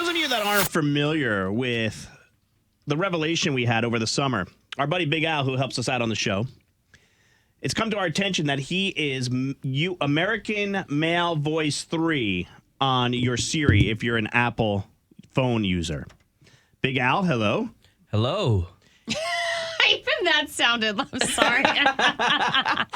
those of you that aren't familiar with the revelation we had over the summer, our buddy Big Al, who helps us out on the show, it's come to our attention that he is American Male Voice 3 on your Siri if you're an Apple phone user. Big Al, hello. Hello. Even that sounded, I'm sorry. I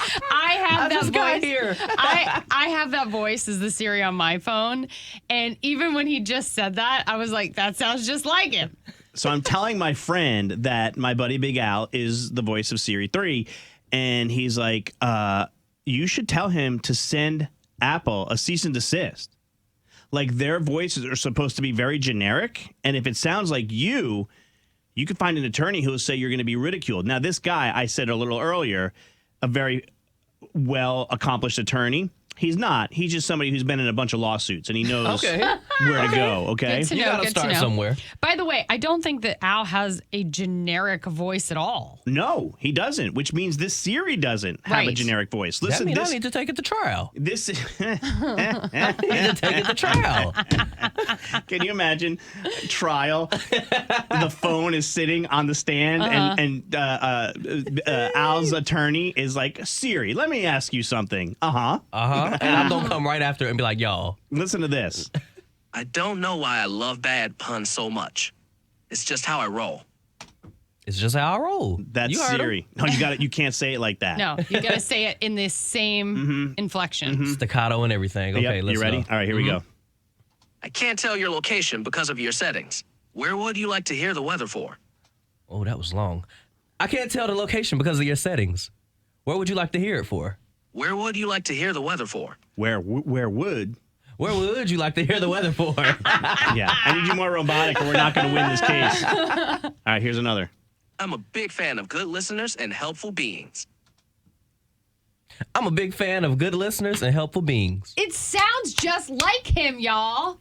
have that voice here. I have that voice as the Siri on my phone. And even when he just said that, I was like, that sounds just like him. So I'm telling my friend that my buddy Big Al is the voice of Siri 3. And he's like, you should tell him to send Apple a cease and desist. Like, their voices are supposed to be very generic. And if it sounds like you can find an attorney who will say you're going to be ridiculed. Now, this guy, I said a little earlier, a very well-accomplished attorney. He's not. He's just somebody who's been in a bunch of lawsuits, and he knows where to go, okay? Good to You know, got to good to start know. somewhere. By the way, I don't think that Al has a generic voice at all. No, he doesn't, which means this Siri doesn't have a Right. generic voice. That Listen, means this... I need to take it to trial. This I need to take it to trial. Can you imagine trial? The phone is sitting on the stand, and Al's attorney is like, Siri, let me ask you something. And I'm going to come right after and be like, y'all. Listen to this. I don't know why I love bad puns so much. It's just how I roll. It's just how I roll. That's You heard him. Siri. No, you got it. You can't say it like that. No, you got to say it in this same inflection. Staccato and everything. Okay, Yep, let's you ready? go. All right, here we go. I can't tell your location because of your settings. Where would you like to hear the weather for? Oh, that was long. I can't tell the location because of your settings. Where would you like to hear it for? Where would you like to hear the weather for? Where would? Where would you like to hear the weather for? Yeah, I need you more robotic, or we're not going to win this case. All right, here's another. I'm a big fan of good listeners and helpful beings. I'm a big fan of good listeners and helpful beings. It sounds just like him, y'all.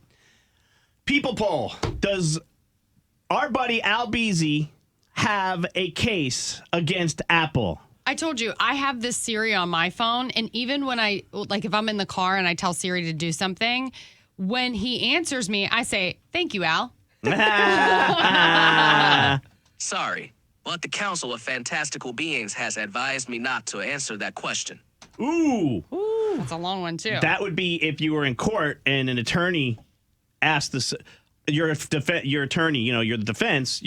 People poll. Does our buddy Al Beasy have a case against Apple? I told you, I have this Siri on my phone, and even when if I'm in the car and I tell Siri to do something, when he answers me, I say, thank you, Al. Sorry, but the Council of Fantastical Beings has advised me not to answer that question. Ooh. That's a long one, too. That would be if you were in court and an attorney asked your attorney, you're the defense,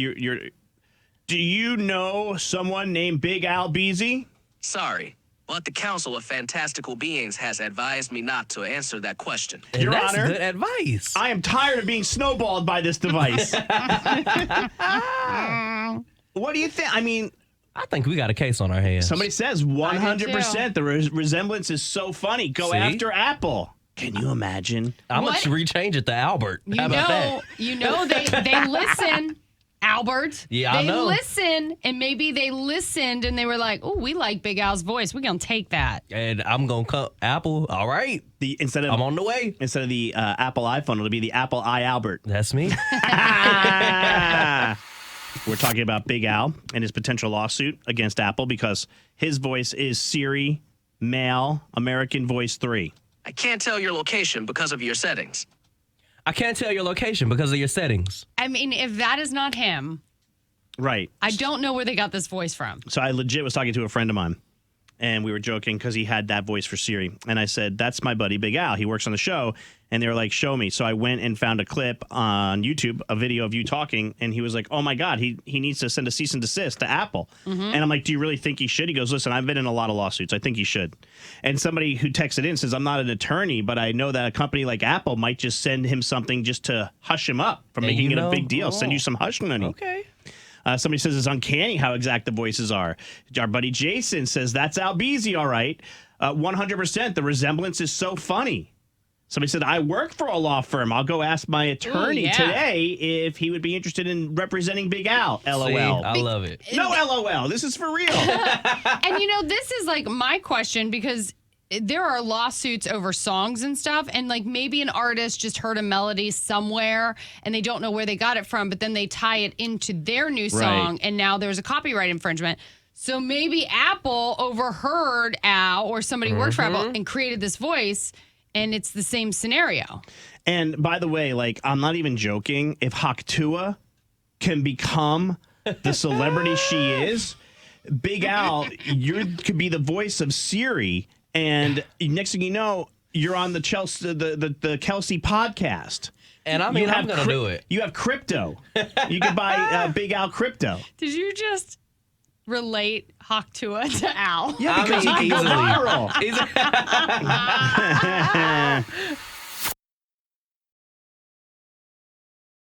do you know someone named Big Al Beasy? Sorry, but the Council of Fantastical Beings has advised me not to answer that question. And Your that's Honor, good advice. I am tired of being snowballed by this device. What do you think? I mean, I think we got a case on our hands. somebody says 100%. The resemblance is so funny. Go See? after Apple. Can you imagine? I'm going What? to rechange it to Albert. How about that? They listen, Albert. Yeah, I know. They listen, and maybe they listened and they were like, oh, we like Big Al's voice. We're going to take that. And I'm going to come, Apple, all right. Instead I'm on the way. of the Apple iPhone, it'll be the Apple iAlbert. That's me. We're talking about Big Al and his potential lawsuit against Apple because his voice is Siri Male American Voice 3. I can't tell your location because of your settings. I can't tell your location because of your settings. I mean, if that is not him, Right. I don't know where they got this voice from. So I legit was talking to a friend of mine, and we were joking because he had that voice for Siri. And I said, that's my buddy Big Al. He works on the show. And they were like, show me. So I went and found a clip on YouTube, a video of you talking. And he was like, oh, my God, he needs to send a cease and desist to Apple. And I'm like, do you really think he should? He goes, listen, I've been in a lot of lawsuits. I think he should. And somebody who texted in says, I'm not an attorney, but I know that a company like Apple might just send him something just to hush him up from And making you it a know- big deal. Send you some hush money. Okay. Somebody says it's uncanny how exact the voices are. Our buddy Jason says that's Al Beasy, all right. 100%. The resemblance is so funny. Somebody said, I work for a law firm. I'll go ask my attorney yeah. today if he would be interested in representing Big Al. LOL. See, I love it. No LOL. This is for real. And this is like my question because there are lawsuits over songs and stuff, and like maybe an artist just heard a melody somewhere and they don't know where they got it from, but then they tie it into their new song, and now there's a copyright infringement. So maybe Apple overheard Al or somebody who worked for Apple and created this voice, and it's the same scenario. And by the way, like, I'm not even joking. If Haktua can become the celebrity she is, Big Al, you could be the voice of Siri, and next thing you know, you're on the Kelsey podcast. And I mean, I'm going to do it. You have crypto. You could buy Big Al crypto. Did you just relate Haktua to Al? Yeah, because he can go viral.